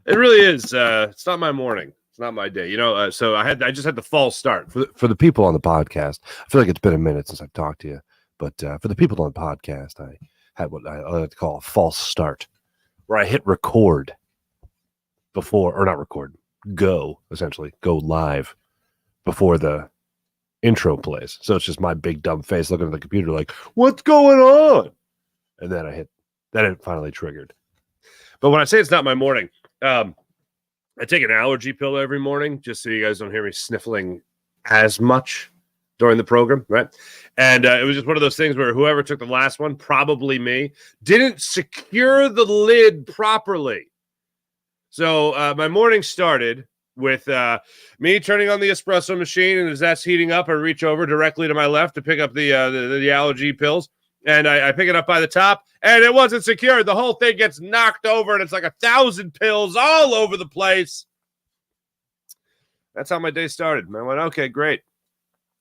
It really is. It's not my morning. It's not my day. So I just had the false start. For the people on the podcast, I feel like it's been a minute since I've talked to you, but for the people on the podcast, I had what I like to call a false start, where I hit record before, or not record, go live before the intro plays. So it's just my big dumb face looking at the computer like, what's going on? And then it finally triggered. But when I say it's not my morning, I take an allergy pill every morning just so you guys don't hear me sniffling as much during the program, right? And it was just one of those things where whoever took the last one, probably me, didn't secure the lid properly. So my morning started with me turning on the espresso machine, and as that's heating up, I reach over directly to my left to pick up the allergy pills, and I pick it up by the top, and it wasn't secured. The whole thing gets knocked over, and it's like 1,000 pills all over the place. That's how my day started. And I went, okay, great.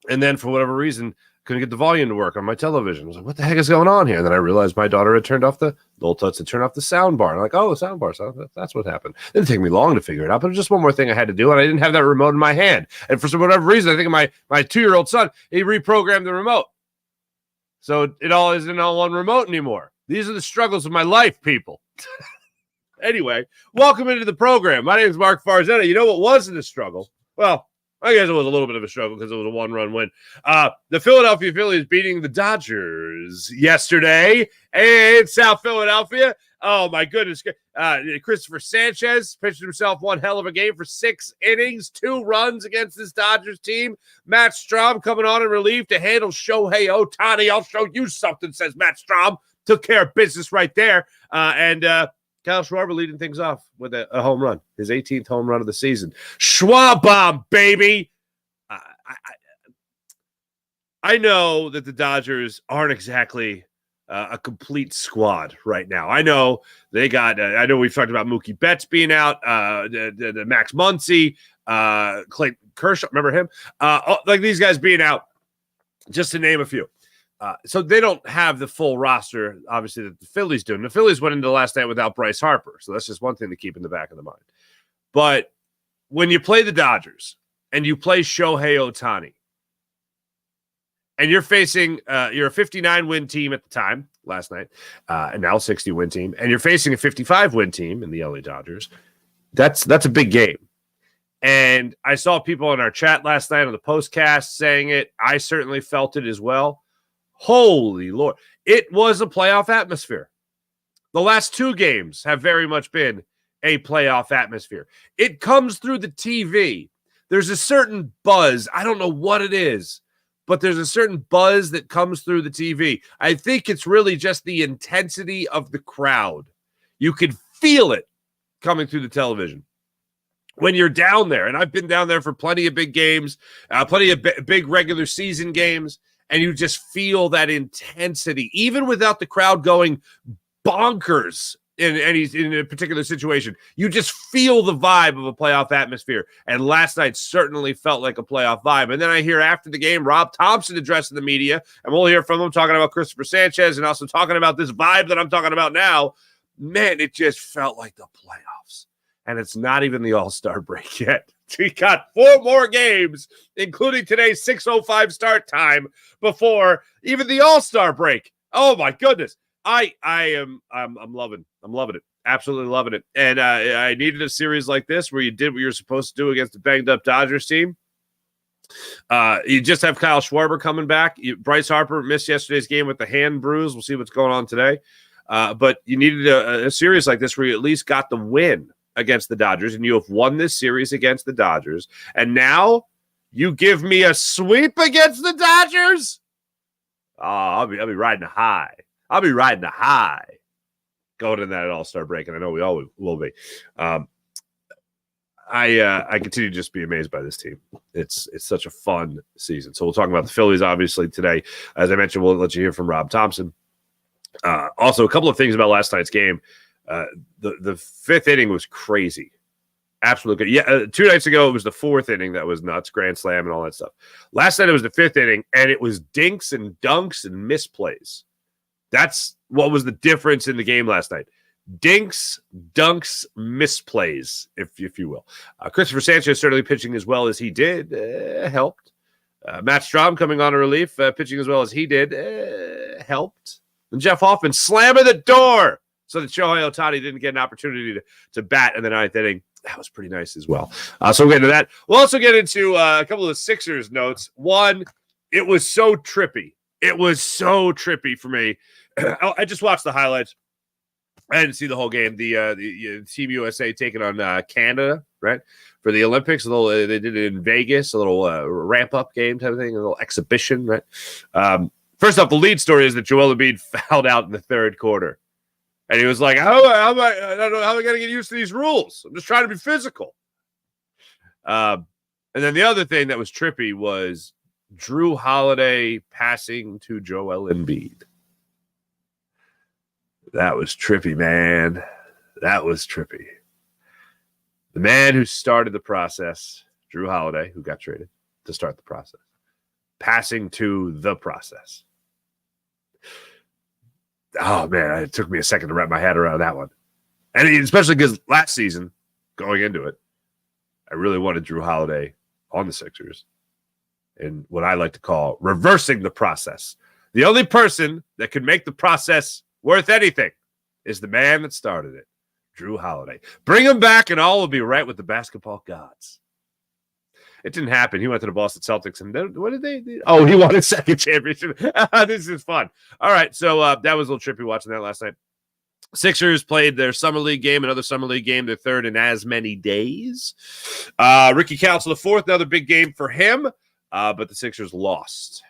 And then for whatever reason, couldn't get the volume to work on my television. I was like, what the heck is going on here? And then I realized my daughter had turned off the little tuts had turned off the sound bar. And I'm like, oh, the sound bar. So that's what happened. It didn't take me long to figure it out, but it was just one more thing I had to do. And I didn't have that remote in my hand. And for whatever reason, I think my 2-year-old son, he reprogrammed the remote. So it all isn't on one remote anymore. These are the struggles of my life, people. Anyway, welcome into the program. My name is Mark Farzetta. You know what wasn't a struggle? Well, I guess it was a little bit of a struggle because it was a one-run win. The Philadelphia Phillies beating the Dodgers yesterday in South Philadelphia. Oh, my goodness. Christopher Sanchez pitched himself one hell of a game for 6 innings, 2 runs against this Dodgers team. Matt Strahm coming on in relief to handle Shohei Ohtani. I'll show you something, says Matt Strahm. Took care of business right there. And Kyle Schwarber leading things off with a home run, his 18th home run of the season. Schwarber, baby! I know that the Dodgers aren't exactly a complete squad right now. I know they got. I know we've talked about Mookie Betts being out, the Max Muncy, Clayton Kershaw. Remember him? Like these guys being out, just to name a few. So they don't have the full roster, obviously, that the Phillies do. And the Phillies went into last night without Bryce Harper. So that's just one thing to keep in the back of the mind. But when you play the Dodgers and you play Shohei Ohtani, and you're facing, you're a 59-win team at the time, last night, and now a 60-win team, and you're facing a 55-win team in the LA Dodgers, that's a big game. And I saw people in our chat last night on the postcast saying it. I certainly felt it as well. Holy Lord. It was a playoff atmosphere. The last 2 games have very much been a playoff atmosphere. It comes through the TV. There's a certain buzz. I don't know what it is, but there's a certain buzz that comes through the TV. I think it's really just the intensity of the crowd. You could feel it coming through the television when you're down there. And I've been down there for plenty of big games, plenty of big regular season games. And you just feel that intensity, even without the crowd going bonkers in a particular situation. You just feel the vibe of a playoff atmosphere. And last night certainly felt like a playoff vibe. And then I hear after the game, Rob Thompson addressing the media, and we'll hear from him talking about Christopher Sanchez and also talking about this vibe that I'm talking about now. Man, it just felt like the playoffs. And it's not even the All-Star break yet. We got 4 more games, including today's 6:05 start time, before even the All-Star break. Oh my goodness. I'm loving it. Absolutely loving it. And I needed a series like this where you did what you're supposed to do against a banged up Dodgers team. You just have Kyle Schwarber coming back. Bryce Harper missed yesterday's game with the hand bruise. We'll see what's going on today. But you needed a series like this where you at least got the win against the Dodgers, and you have won this series against the Dodgers, and now you give me a sweep against the Dodgers? Oh, I'll be riding a high. I'll be riding a high going in that All-Star break, and I know we all will be. I continue to just be amazed by this team. It's such a fun season. So we'll talk about the Phillies, obviously, today. As I mentioned, we'll let you hear from Rob Thompson. Also, a couple of things about last night's game. The 5th inning was crazy. Absolutely good. Yeah, 2 nights ago, it was the 4th inning that was nuts, grand slam and all that stuff. Last night, it was the 5th inning, and it was dinks and dunks and misplays. That's what was the difference in the game last night. Dinks, dunks, misplays, if you will. Christopher Sanchez certainly pitching as well as he did helped. Matt Strahm coming on a relief, pitching as well as he did helped. And Jeff Hoffman slamming the door so that Shohei Ohtani didn't get an opportunity to bat in the ninth inning. That was pretty nice as well. So we'll get into that. We'll also get into a couple of the Sixers notes. One, it was so trippy. It was so trippy for me. I just watched the highlights. I didn't see the whole game. The Team USA taking on Canada, right, for the Olympics. They did it in Vegas, a little ramp-up game type of thing, a little exhibition, right? First off, the lead story is that Joel Embiid fouled out in the third quarter. And he was like, I don't know how am I going to get used to these rules? I'm just trying to be physical. And then the other thing that was trippy was Drew Holiday passing to Joel Embiid. That was trippy, man. That was trippy. The man who started the process, Drew Holiday, who got traded to start the process, passing to the process. Oh, man, it took me a second to wrap my head around that one. And especially because last season, going into it, I really wanted Drew Holiday on the Sixers in what I like to call reversing the process. The only person that could make the process worth anything is the man that started it, Drew Holiday. Bring him back and all will be right with the basketball gods. It didn't happen. He went to the Boston Celtics, and then what did they do? Oh, he won his second championship. This is fun. All right, so that was a little trippy watching that last night. Sixers played their summer league game, another summer league game, their third in as many days. Ricky Council, the fourth, another big game for him, but the Sixers lost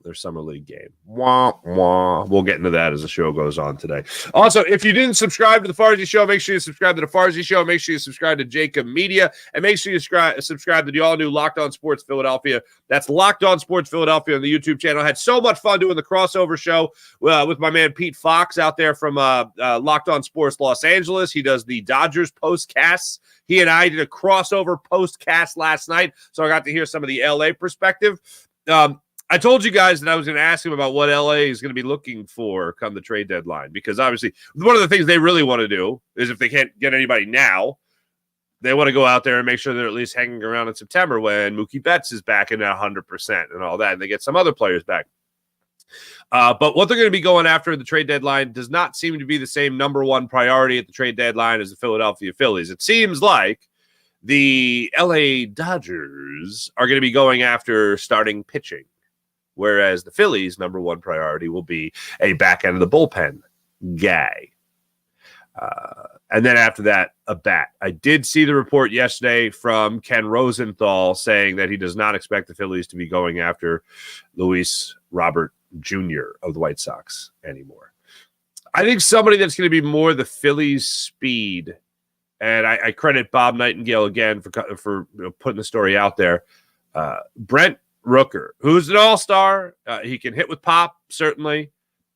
their summer league game. Wah, wah. We'll get into that as the show goes on today. Also, if you didn't subscribe to the Farzy Show, make sure you subscribe to the Farzy Show. Make sure you subscribe to Jacob Media, and make sure you subscribe to the all-new Locked On Sports Philadelphia. That's Locked On Sports Philadelphia on the YouTube channel. I had so much fun doing the crossover show with my man Pete Fox out there from Locked On Sports Los Angeles. He does the Dodgers postcasts. He and I did a crossover postcast last night, so I got to hear some of the LA perspective. I told you guys that I was going to ask him about what LA is going to be looking for come the trade deadline, because obviously one of the things they really want to do is, if they can't get anybody now, they want to go out there and make sure they're at least hanging around in September when Mookie Betts is back in at 100% and all that, and they get some other players back. But what they're going to be going after at the trade deadline does not seem to be the same number one priority at the trade deadline as the Philadelphia Phillies. It seems like the LA Dodgers are going to be going after starting pitching, whereas the Phillies' number one priority will be a back end of the bullpen guy. And then after that, a bat. I did see the report yesterday from Ken Rosenthal saying that he does not expect the Phillies to be going after Luis Robert Jr. of the White Sox anymore. I think somebody that's going to be more the Phillies' speed, and I credit Bob Nightingale again for putting the story out there. Brent Rooker, who's an all-star. He can hit with pop, certainly.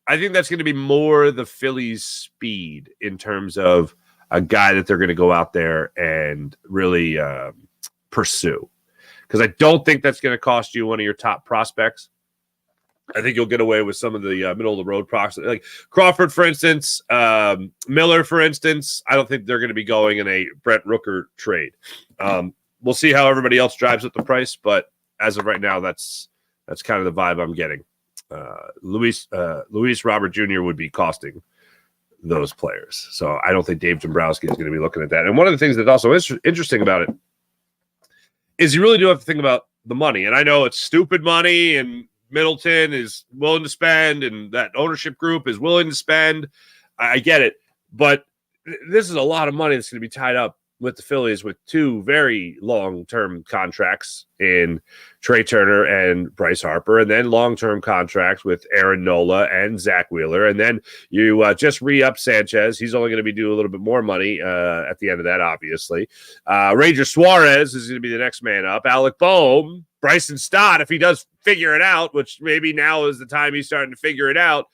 I think that's going to be more the Phillies' speed in terms of a guy that they're going to go out there and really pursue. Because I don't think that's going to cost you one of your top prospects. I think you'll get away with some of the middle-of-the-road prospects. Like Crawford, for instance, Miller, for instance. I don't think they're going to be going in a Brent Rooker trade. We'll see how everybody else drives up the price, but as of right now, that's kind of the vibe I'm getting. Luis Robert Jr. would be costing those players. So I don't think Dave Dombrowski is going to be looking at that. And one of the things that's also interesting about it is you really do have to think about the money. And I know it's stupid money, and Middleton is willing to spend, and that ownership group is willing to spend. I get it. But this is a lot of money that's going to be tied up with the Phillies with two very long-term contracts in Trey Turner and Bryce Harper, and then long-term contracts with Aaron Nola and Zach Wheeler. And then you just re-up Sanchez. He's only going to be due a little bit more money at the end of that, obviously. Ranger Suarez is going to be the next man up. Alec Boehm, Bryson Stott, if he does figure it out, which maybe now is the time he's starting to figure it out.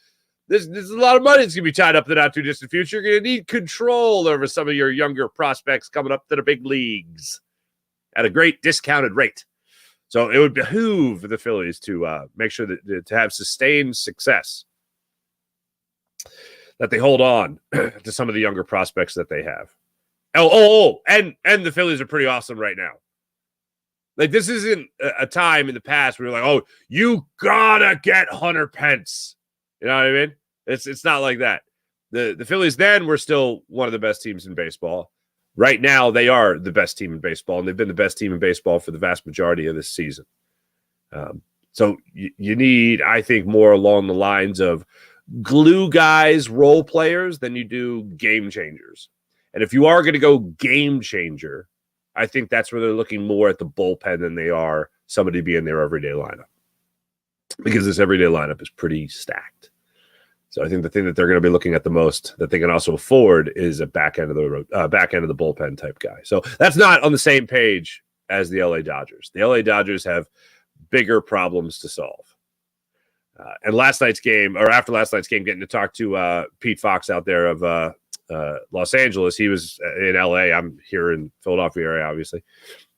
There's a lot of money that's going to be tied up in the not-too-distant future. You're going to need control over some of your younger prospects coming up to the big leagues at a great discounted rate. So it would behoove the Phillies to make sure that to have sustained success. that they hold on to some of the younger prospects that they have. And the Phillies are pretty awesome right now. Like, this isn't a time in the past where you're like, oh, you gotta get Hunter Pence. You know what I mean? It's not like that. The Phillies then were still one of the best teams in baseball. Right now, they are the best team in baseball, and they've been the best team in baseball for the vast majority of this season. So you need, I think, more along the lines of glue guys, role players, than you do game changers. And if you are going to go game changer, I think that's where they're looking more at the bullpen than they are somebody being their everyday lineup. Because this everyday lineup is pretty stacked. So I think the thing that they're going to be looking at the most that they can also afford is a back end of the bullpen type guy. So that's not on the same page as the LA Dodgers. The LA Dodgers have bigger problems to solve. And after last night's game, getting to talk to Pete Fox out there of Los Angeles. He was in LA. I'm here in Philadelphia area, obviously.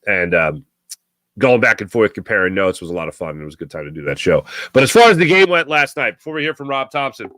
And going back and forth, comparing notes was a lot of fun. It was a good time to do that show. But as far as the game went last night, before we hear from Rob Thompson,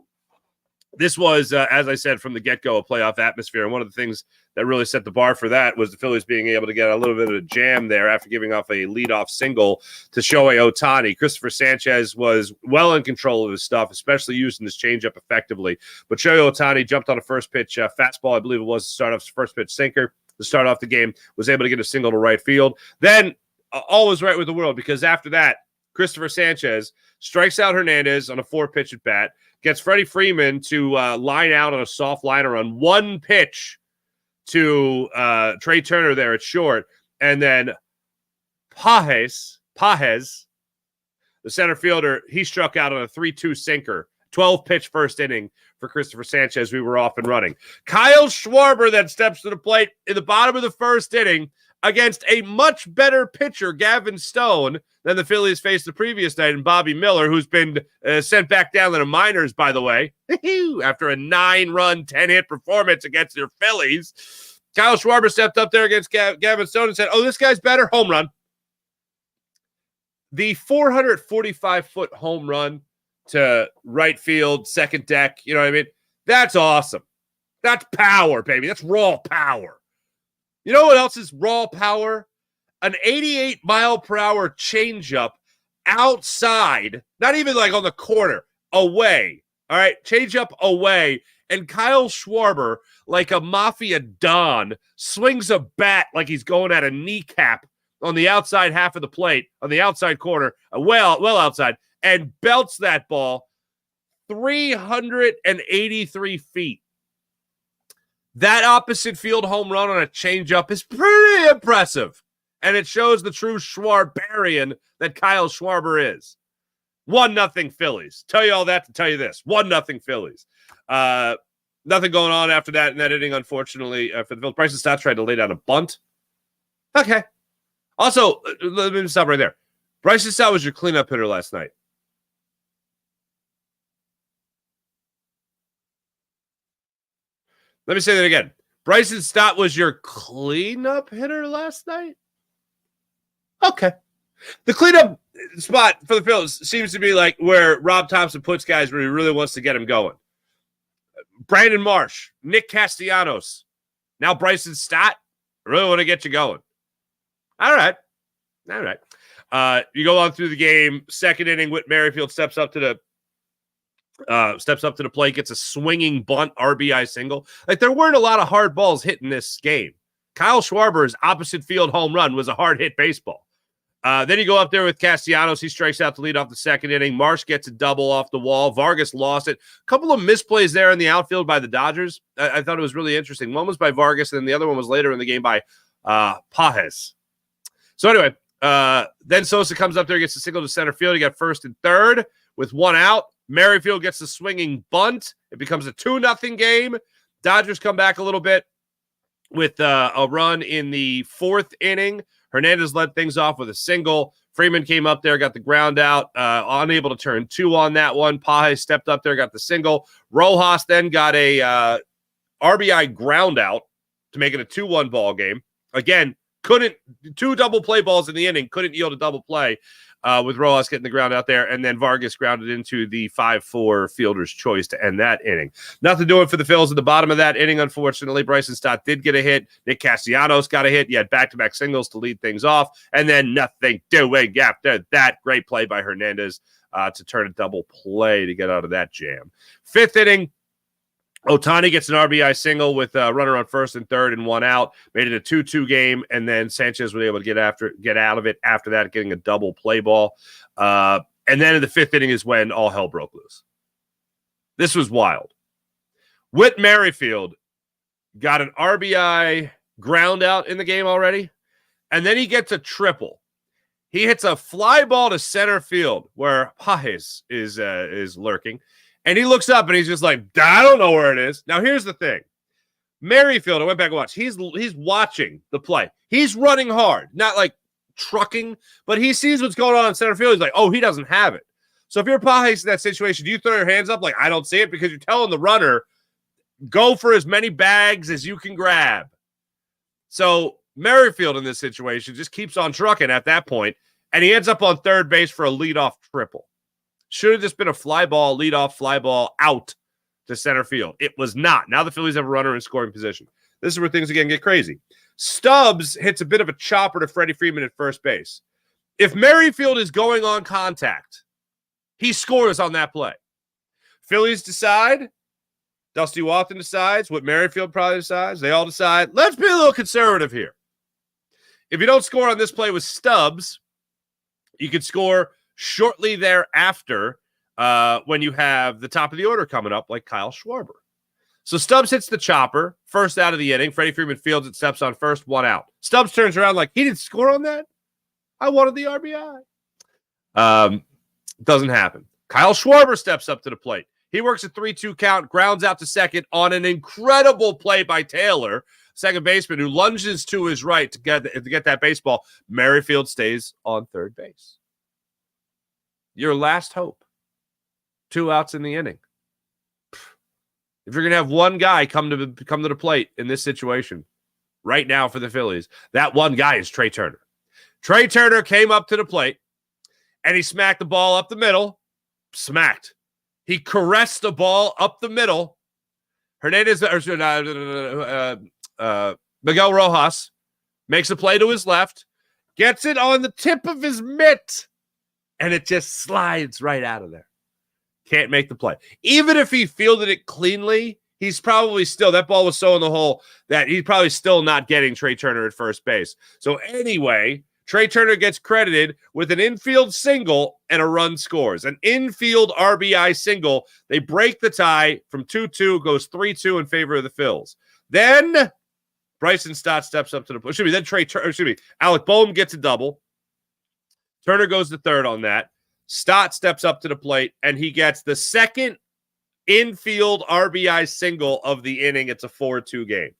this was, as I said, from the get-go, a playoff atmosphere. And one of the things that really set the bar for that was the Phillies being able to get a little bit of a jam there after giving off a leadoff single to Shohei Ohtani. Christopher Sanchez was well in control of his stuff, especially using his changeup effectively. But Shohei Ohtani jumped on a first pitch fastball, I believe it was, to start off his first pitch sinker to start off the game, was able to get a single to right field. Then all was right with the world, because after that, Christopher Sanchez strikes out Hernandez on a 4-pitch at bat, gets Freddie Freeman to line out on a soft liner on one pitch to Trey Turner there at short. And then Pages, the center fielder, he struck out on a 3-2 sinker. 12-pitch first inning for Christopher Sanchez. We were off and running. Kyle Schwarber then steps to the plate in the bottom of the first inning against a much better pitcher, Gavin Stone, than the Phillies faced the previous night, and Bobby Miller, who's been sent back down to the minors, by the way, after a 9-run, 10-hit performance against their Phillies. Kyle Schwarber stepped up there against Gavin Stone and said, oh, this guy's better. Home run. The 445-foot home run to right field, second deck, you know what I mean? That's awesome. That's power, baby. That's raw power. You know what else is raw power? An 88-mile-per-hour changeup outside, not even like on the corner, away. All right, changeup away. And Kyle Schwarber, like a mafia don, swings a bat like he's going at a kneecap on the outside half of the plate, on the outside corner, well outside, and belts that ball 383 feet. That opposite field home run on a changeup is pretty impressive. And it shows the true Schwarberian that Kyle Schwarber is. 1-0 Phillies. Tell you all that to tell you this. 1-0 Phillies. Nothing going on after that in that inning, unfortunately, for the Phillies. Bryson Stott tried to lay down a bunt. Okay. Also, let me stop right there. Bryson Stott was your cleanup hitter last night. Let me say that again. Bryson Stott was your cleanup hitter last night? Okay. The cleanup spot for the Phillies seems to be like where Rob Thompson puts guys where he really wants to get them going. Brandon Marsh, Nick Castellanos, now Bryson Stott. I really want to get you going. All right. You go on through the game. Second inning, Whit Merrifield steps up to the plate, gets a swinging bunt RBI single. Like, there weren't a lot of hard balls hitting this game. Kyle Schwarber's opposite field home run was a hard hit baseball. Then you go up there with Castellanos. He strikes out to lead off the second inning. Marsh gets a double off the wall. Vargas lost it. A couple of misplays there in the outfield by the Dodgers. I thought it was really interesting. One was by Vargas, and then the other one was later in the game by Pages. So anyway, then Sosa comes up there, gets a single to center field. He got first and third with one out. Merrifield gets the swinging bunt. It becomes a 2-0 game. Dodgers come back a little bit with a run in the fourth inning. Hernandez led things off with a single. Freeman came up there, got the ground out, unable to turn two on that one. Pages stepped up there, got the single. Rojas then got a RBI ground out to make it a 2-1 ball game. Again, two double play balls in the inning, couldn't yield a double play. with Rojas getting the ground out there, and then Vargas grounded into the 5-4 fielder's choice to end that inning. Nothing doing for the Phils at the bottom of that inning, unfortunately. Bryson Stott did get a hit. Nick Castellanos got a hit. You had back-to-back singles to lead things off, and then nothing doing after that. Great play by Hernandez to turn a double play to get out of that jam. Fifth inning, Ohtani gets an RBI single with a runner on first and third and one out. Made it a 2-2 game, and then Sanchez was able to get out of it after that, getting a double play ball. And then in the fifth inning is when all hell broke loose. This was wild. Whit Merrifield got an RBI ground out in the game already, and then he gets a triple. He hits a fly ball to center field where Pajes is lurking. And he looks up and he's just like, I don't know where it is. Now, here's the thing. Merrifield, I went back and watched. He's watching the play. He's running hard, not like trucking, but he sees what's going on in center field. He's like, oh, he doesn't have it. So if you're Pajes in that situation, do you throw your hands up like, I don't see it? Because you're telling the runner, go for as many bags as you can grab. So Merrifield in this situation just keeps on trucking at that point, and he ends up on third base for a leadoff triple. Should have just been a fly ball, leadoff fly ball out to center field. It was not. Now the Phillies have a runner in scoring position. This is where things again get crazy. Stubbs hits a bit of a chopper to Freddie Freeman at first base. If Merrifield is going on contact, he scores on that play. Phillies decide. Dusty Walton decides. What Merrifield probably decides. They all decide, let's be a little conservative here. If you don't score on this play with Stubbs, you could score shortly thereafter when you have the top of the order coming up like Kyle Schwarber. So Stubbs hits the chopper, first out of the inning. Freddie Freeman fields it, steps on first, one out. Stubbs turns around like, he didn't score on that? I wanted the RBI. Doesn't happen. Kyle Schwarber steps up to the plate. He works a 3-2 count, grounds out to second on an incredible play by Taylor, second baseman, who lunges to his right to get that baseball. Merrifield stays on third base. Your last hope. 2 outs in the inning. If you're going to have one guy come to the plate in this situation right now for the Phillies, that one guy is Trey Turner. Trey Turner came up to the plate, and he smacked the ball up the middle. Smacked. He caressed the ball up the middle. Miguel Rojas makes a play to his left, gets it on the tip of his mitt, and it just slides right out of there. Can't make the play. Even if he fielded it cleanly, he's probably still, that ball was so in the hole that he's probably still not getting Trey Turner at first base. So anyway, Trey Turner gets credited with an infield single and a run scores. An infield RBI single. They break the tie from 2-2, goes 3-2 in favor of the Phils. Then Bryson Stott steps up to the plate. Then Alec Boehm gets a double. Turner goes to third on that. Stott steps up to the plate, and he gets the second infield RBI single of the inning. It's a 4-2 game.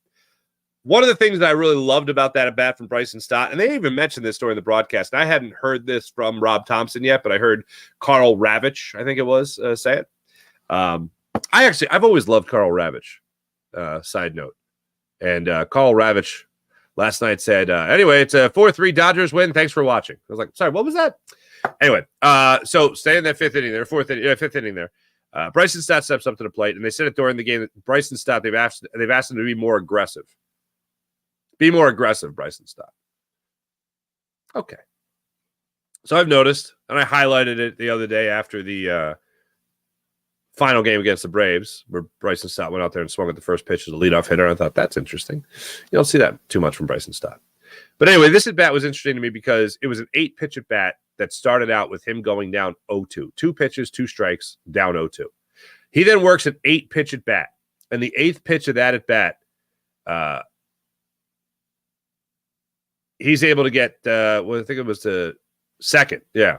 One of the things that I really loved about that at bat from Bryson Stott, and they even mentioned this during the broadcast, and I hadn't heard this from Rob Thompson yet, but I heard Carl Ravitch, I think it was, say it. I've always loved Carl Ravitch, side note. And Carl Ravitch last night said, anyway, it's a 4-3 Dodgers win. Thanks for watching. I was like, sorry, what was that? Anyway, so stay in that fifth inning there. Bryson Stott steps up to the plate, and they said it during the game that Bryson Stott, they've asked him to be more aggressive. Be more aggressive, Bryson Stott. Okay. So I've noticed, and I highlighted it the other day after the final game against the Braves, where Bryson Stott went out there and swung at the first pitch as a leadoff hitter. I thought, that's interesting. You don't see that too much from Bryson Stott. But anyway, this at-bat was interesting to me because it was an 8-pitch at-bat that started out with him going down 0-2. 2 pitches, 2 strikes, down 0-2. He then works an 8-pitch at-bat. And the 8th pitch of that at-bat, he's able to get, I think it was the second. Yeah.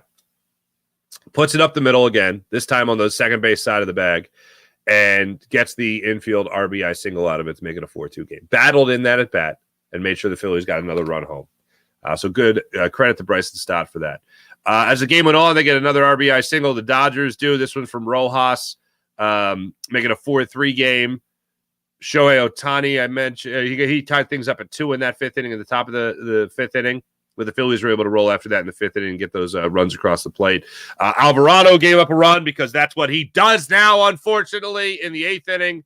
Puts it up the middle again, this time on the second base side of the bag, and gets the infield RBI single out of it to make it a 4-2 game. Battled in that at-bat and made sure the Phillies got another run home. So good credit to Bryson Stott for that. As the game went on, they get another RBI single. The Dodgers do. This one from Rojas, make it a 4-3 game. Shohei Ohtani, I mentioned, he tied things up at 2 in that 5th inning at the top of the 5th inning. But the Phillies were able to roll after that in the fifth inning and get those runs across the plate. Alvarado gave up a run because that's what he does now, unfortunately, in the eighth inning.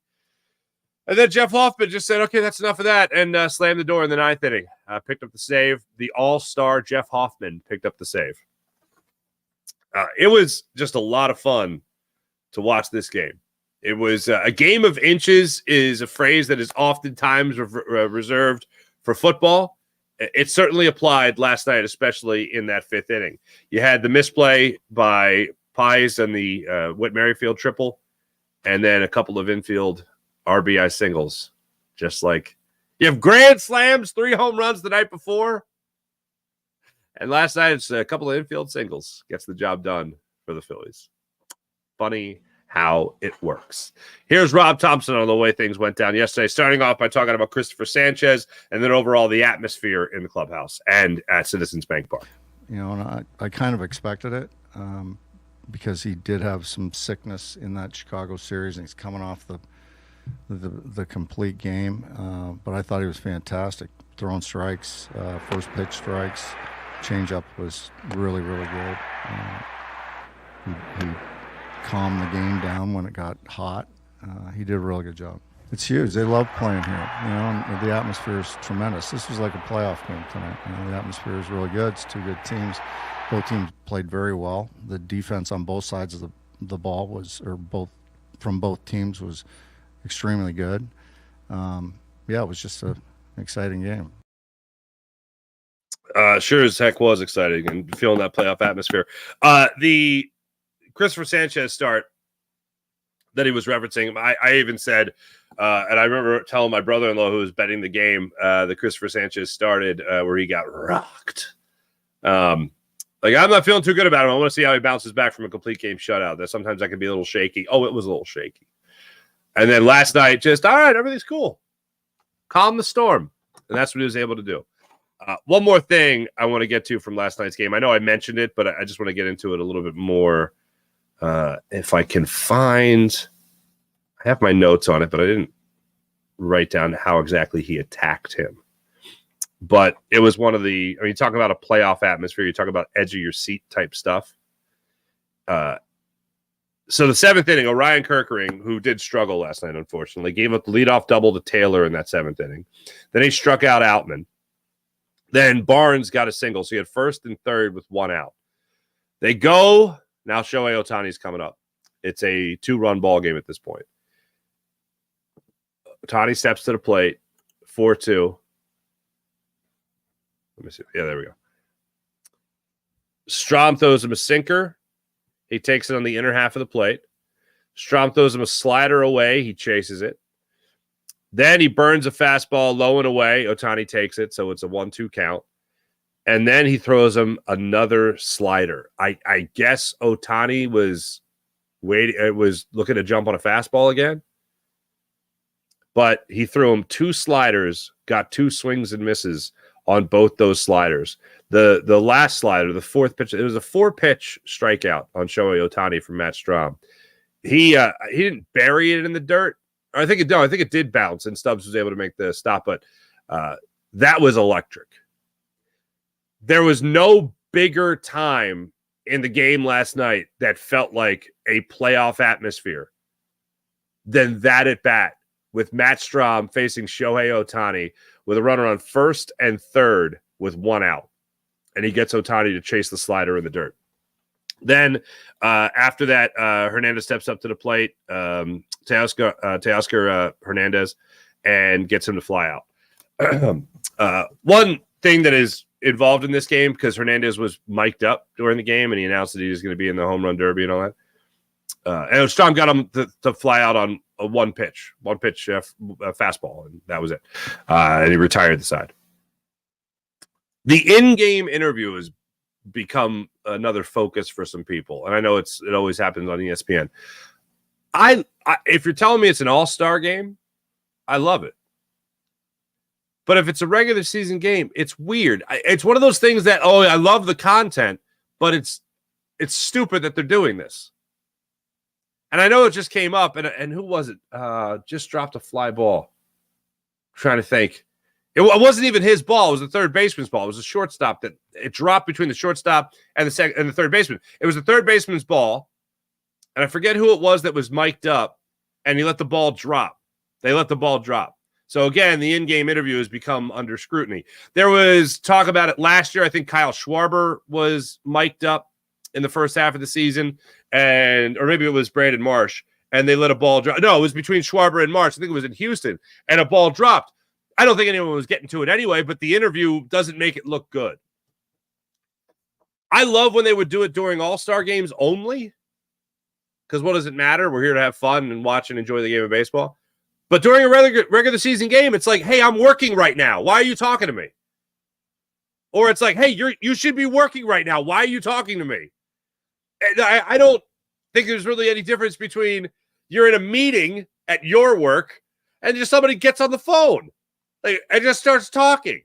And then Jeff Hoffman just said, okay, that's enough of that, and slammed the door in the ninth inning. Picked up the save. The all-star Jeff Hoffman picked up the save. It was just a lot of fun to watch this game. It was a game of inches is a phrase that is oftentimes reserved for football. It certainly applied last night, especially in that fifth inning. You had the misplay by Pies and the Whit Merrifield triple, and then a couple of infield RBI singles. Just like you have grand slams, 3 home runs the night before. And last night, it's a couple of infield singles. Gets the job done for the Phillies. Funny how it works. Here's Rob Thompson on the way things went down yesterday, starting off by talking about Christopher Sanchez and then overall the atmosphere in the clubhouse and at Citizens Bank Park. You know, and I kind of expected it because he did have some sickness in that Chicago series, and he's coming off the complete game. But I thought he was fantastic, throwing strikes, first pitch strikes, changeup was really, really good. He calmed the game down when it got hot. He did a really good job. It's huge. They love playing here, you know, and the atmosphere is tremendous. This was like a playoff game tonight. You know, the atmosphere is really good. It's 2 good teams. Both teams played very well. The defense on both sides of the ball from both teams was extremely good. Yeah, it was just an exciting game. Sure as heck was exciting and feeling that playoff atmosphere. The Christopher Sanchez start that he was referencing, I even said, and I remember telling my brother-in-law who was betting the game that Christopher Sanchez started where he got rocked. I'm not feeling too good about him. I want to see how he bounces back from a complete game shutout. That sometimes I can be a little shaky. Oh, it was a little shaky. And then last night, just, all right, everything's cool. Calm the storm. And that's what he was able to do. One more thing I want to get to from last night's game. I know I mentioned it, but I just want to get into it a little bit more. If I can find, I have my notes on it, but I didn't write down how exactly he attacked him. But it was one of the, I mean, talking about a playoff atmosphere, you talk about edge of your seat type stuff. So the seventh inning, Orion Kerkering, who did struggle last night, unfortunately, gave up the leadoff double to Taylor in that seventh inning. Then he struck out Outman. Then Barnes got a single, so he had first and third with 1 out. They go. Now Shohei Ohtani's coming up. It's a 2-run ball game at this point. Ohtani steps to the plate, 4-2. Let me see. Yeah, there we go. Strahm throws him a sinker. He takes it on the inner half of the plate. Strahm throws him a slider away. He chases it. Then he burns a fastball low and away. Ohtani takes it, so it's a 1-2 count. And then he throws him another slider. I guess Ohtani was looking to jump on a fastball again. But he threw him 2 sliders, got 2 swings and misses on both those sliders. The last slider, the 4th pitch, it was a 4-pitch strikeout on Shohei Ohtani from Matt Strahm. He didn't bury it in the dirt. I think it did bounce, and Stubbs was able to make the stop, but that was electric. There was no bigger time in the game last night that felt like a playoff atmosphere than that at bat with Matt Strahm facing Shohei Ohtani with a runner on first and third with 1 out. And he gets Ohtani to chase the slider in the dirt. Then after that, Hernandez steps up to the plate, Teoscar Hernandez, and gets him to fly out. One thing that is involved in this game, because Hernandez was mic'd up during the game and he announced that he was going to be in the home run derby and all that. And Strahm got him to fly out on a one pitch fastball, and that was it. And he retired the side. The in-game interview has become another focus for some people, and I know it always happens on ESPN. I if you're telling me it's an all-star game, I love it. But if it's a regular season game, it's weird. It's one of those things that, I love the content, but it's stupid that they're doing this. And I know it just came up, and who was it? Just dropped a fly ball. I'm trying to think. It wasn't even his ball. It was the third baseman's ball. It was a shortstop that it dropped between the shortstop and the third baseman. It was the third baseman's ball, and I forget who it was that was mic'd up, and he let the ball drop. They let the ball drop. So, again, the in-game interview has become under scrutiny. There was talk about it last year. I think Kyle Schwarber was mic'd up in the first half of the season, or maybe it was Brandon Marsh, and they let a ball drop. No, it was between Schwarber and Marsh. I think it was in Houston, and a ball dropped. I don't think anyone was getting to it anyway, but the interview doesn't make it look good. I love when they would do it during All-Star games only, because what does it matter? We're here to have fun and watch and enjoy the game of baseball. But during a regular season game, it's like, hey, I'm working right now. Why are you talking to me? Or it's like, hey, you should be working right now. Why are you talking to me? And I don't think there's really any difference between you're in a meeting at your work and just somebody gets on the phone and just starts talking.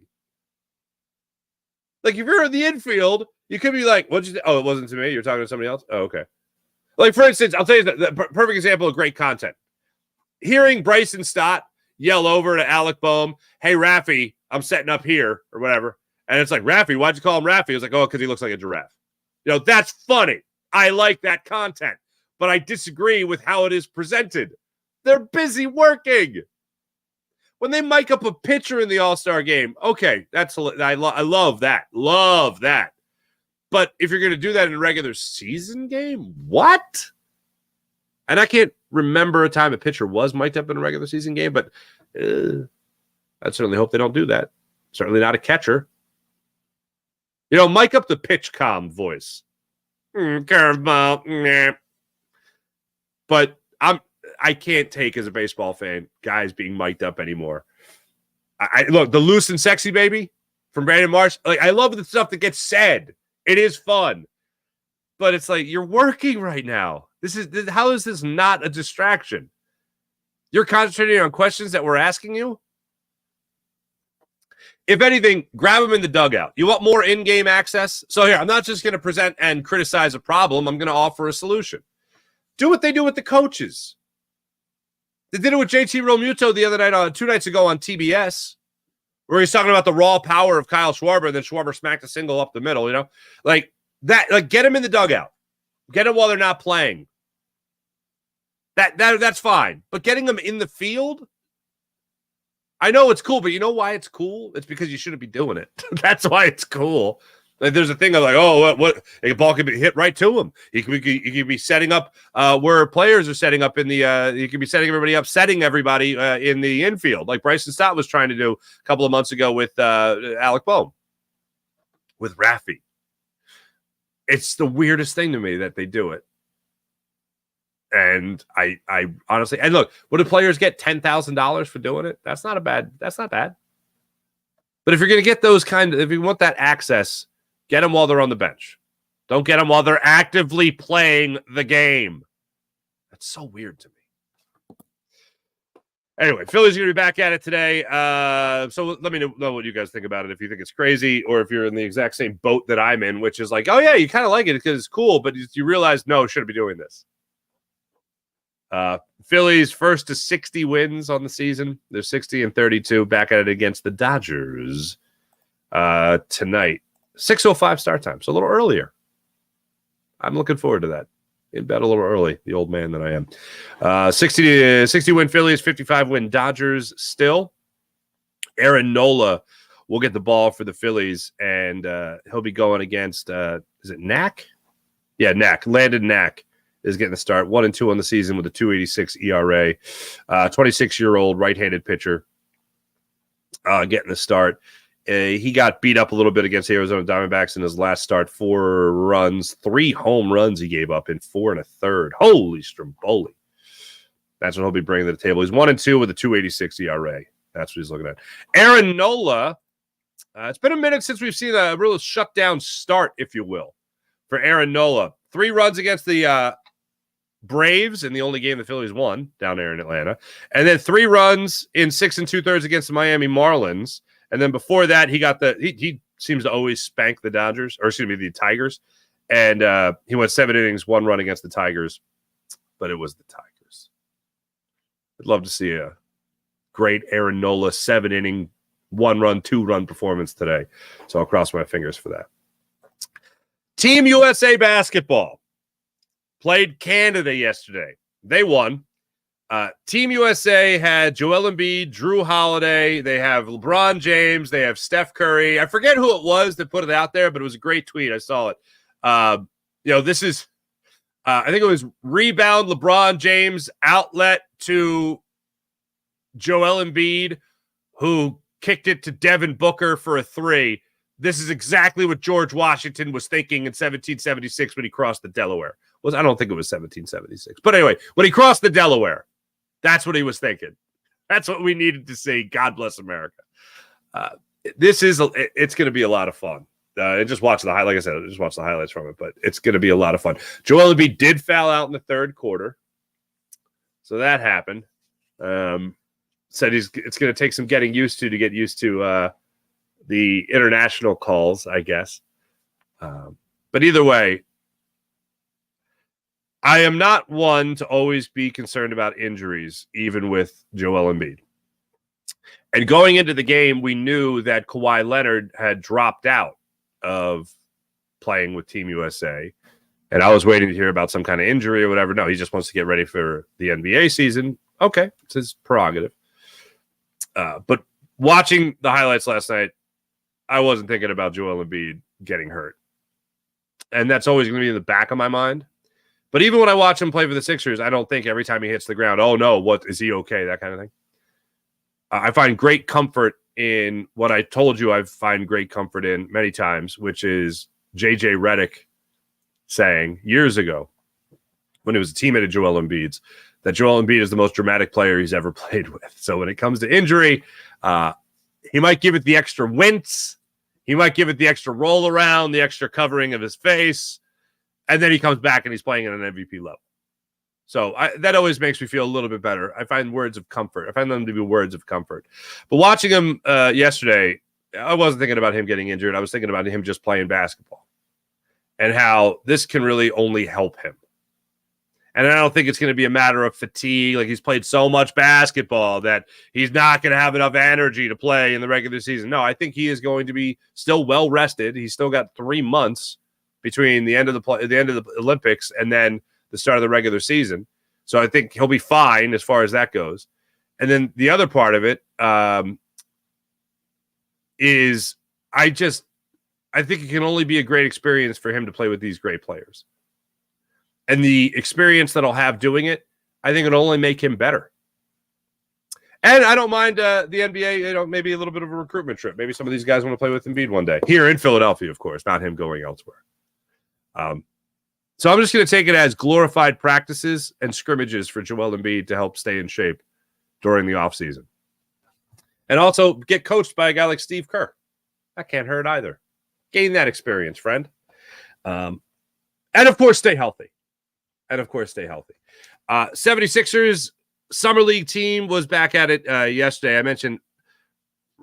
Like, if you're in the infield, you could be like, what'd you say? Oh, it wasn't to me. You're talking to somebody else? Oh, okay. Like, for instance, I'll tell you the perfect example of great content. Hearing Bryson Stott yell over to Alec Boehm, hey, Raffy, I'm setting up here, or whatever. And it's like, Raffy, why'd you call him Raffy? It's like, oh, because he looks like a giraffe. That's funny. I like that content. But I disagree with how it is presented. They're busy working. When they mic up a pitcher in the All-Star game, okay, I love that. Love that. But if you're going to do that in a regular season game, what? And I can't remember a time a pitcher was mic'd up in a regular season game, but I certainly hope they don't do that. Certainly not a catcher. Mic up the pitch calm voice. Curveball. Nah. But I can't take, as a baseball fan, guys being mic'd up anymore. Look, the loose and sexy baby from Brandon Marsh. Like, I love the stuff that gets said. It is fun. But it's like, you're working right now. How is this not a distraction? You're concentrating on questions that we're asking you? If anything, grab them in the dugout. You want more in-game access? So here, I'm not just going to present and criticize a problem. I'm going to offer a solution. Do what they do with the coaches. They did it with JT Realmuto the other night, 2 nights ago on TBS, where he's talking about the raw power of Kyle Schwarber, and then Schwarber smacked a single up the middle, Like that, get him in the dugout. Get them while they're not playing. That's fine. But getting them in the field, I know it's cool, but you know why it's cool? It's because you shouldn't be doing it. That's why it's cool. Like, there's a thing of like, oh, what a ball could be hit right to him. He could be setting up where players are setting up in the. He could be setting everybody up, setting everybody in the infield, like Bryson Stott was trying to do a couple of months ago with Alec Boehm, with Raffy. It's the weirdest thing to me that they do it. And I honestly, and look, what do players get? $10,000 for doing it? That's not bad. But if you're going to get if you want that access, get them while they're on the bench. Don't get them while they're actively playing the game. That's so weird to me. Anyway, Phillies are going to be back at it today. So let me know what you guys think about it. If you think it's crazy, or if you're in the exact same boat that I'm in, which is like, oh yeah, you kind of like it because it's cool, but you realize, no, shouldn't be doing this. Phillies first to 60 wins on the season. They're 60-32, back at it against the Dodgers tonight. 6:05 start time, so a little earlier. I'm looking forward to that. In bed a little early, the old man that I am. 60 win Phillies, 55 win Dodgers still. Aaron Nola will get the ball for the Phillies, and he'll be going against, is it Knack? Yeah, Knack. Landon Knack is getting the start. 1-2 on the season with a 2.86 ERA. 26-year-old right-handed pitcher getting the start. He got beat up a little bit against the Arizona Diamondbacks in his last start. 4 runs, 3 home runs he gave up in 4 1/3. Holy Stromboli. That's what he'll be bringing to the table. He's 1-2 with a 2.86 ERA. That's what he's looking at. Aaron Nola. It's been a minute since we've seen a real shutdown start, if you will, for Aaron Nola. 3 runs against the Braves in the only game the Phillies won down there in Atlanta. And then 3 runs in 6 2/3 against the Miami Marlins. And then before that, he seems to always spank the the Tigers. And he went 7 innings, 1 run against the Tigers. But it was the Tigers. I'd love to see a great Aaron Nola 7-inning 1-run, 2-run performance today. So I'll cross my fingers for that. Team USA basketball played Canada yesterday. They won. Team USA had Joel Embiid, Drew Holiday. They have LeBron James. They have Steph Curry. I forget who it was that put it out there, but it was a great tweet. I saw it. This is, I think it was rebound LeBron James, outlet to Joel Embiid, who kicked it to Devin Booker for a 3. This is exactly what George Washington was thinking in 1776 when he crossed the Delaware. I don't think it was 1776. But anyway, when he crossed the Delaware, that's what he was thinking. That's what we needed to see. God bless America. It's going to be a lot of fun. Just watch the highlights. Like I said, just watch the highlights from it, but it's going to be a lot of fun. Joel Embiid did foul out in the third quarter. So that happened. Said it's going to take some getting used to get used to the international calls, I guess. But either way, I am not one to always be concerned about injuries, even with Joel Embiid. And going into the game, we knew that Kawhi Leonard had dropped out of playing with Team USA. And I was waiting to hear about some kind of injury or whatever. No, he just wants to get ready for the NBA season. Okay, it's his prerogative. But watching the highlights last night, I wasn't thinking about Joel Embiid getting hurt. And that's always going to be in the back of my mind. But even when I watch him play for the Sixers, I don't think every time he hits the ground, oh no, what is he okay? That kind of thing. I find great comfort in what I told you I find great comfort in many times, which is J.J. Redick saying years ago when he was a teammate of Joel Embiid's that Joel Embiid is the most dramatic player he's ever played with. So when it comes to injury, he might give it the extra wince. He might give it the extra roll around, the extra covering of his face. And then he comes back and he's playing at an MVP level. So that always makes me feel a little bit better. I find words of comfort. I find them to be words of comfort. But watching him yesterday, I wasn't thinking about him getting injured. I was thinking about him just playing basketball and how this can really only help him. And I don't think it's going to be a matter of fatigue. Like he's played so much basketball that he's not going to have enough energy to play in the regular season. No, I think he is going to be still well rested. He's still got 3 months between the end of the Olympics and then the start of the regular season. So I think he'll be fine as far as that goes. And then the other part of it is I think it can only be a great experience for him to play with these great players. And the experience that I'll have doing it, I think it'll only make him better. And I don't mind the NBA, maybe a little bit of a recruitment trip. Maybe some of these guys want to play with Embiid one day. Here in Philadelphia, of course, not him going elsewhere. So I'm just going to take it as glorified practices and scrimmages for Joel Embiid to help stay in shape during the offseason. And also get coached by a guy like Steve Kerr. That can't hurt either. Gain that experience, friend. And, of course, stay healthy. 76ers Summer League team was back at it yesterday. I mentioned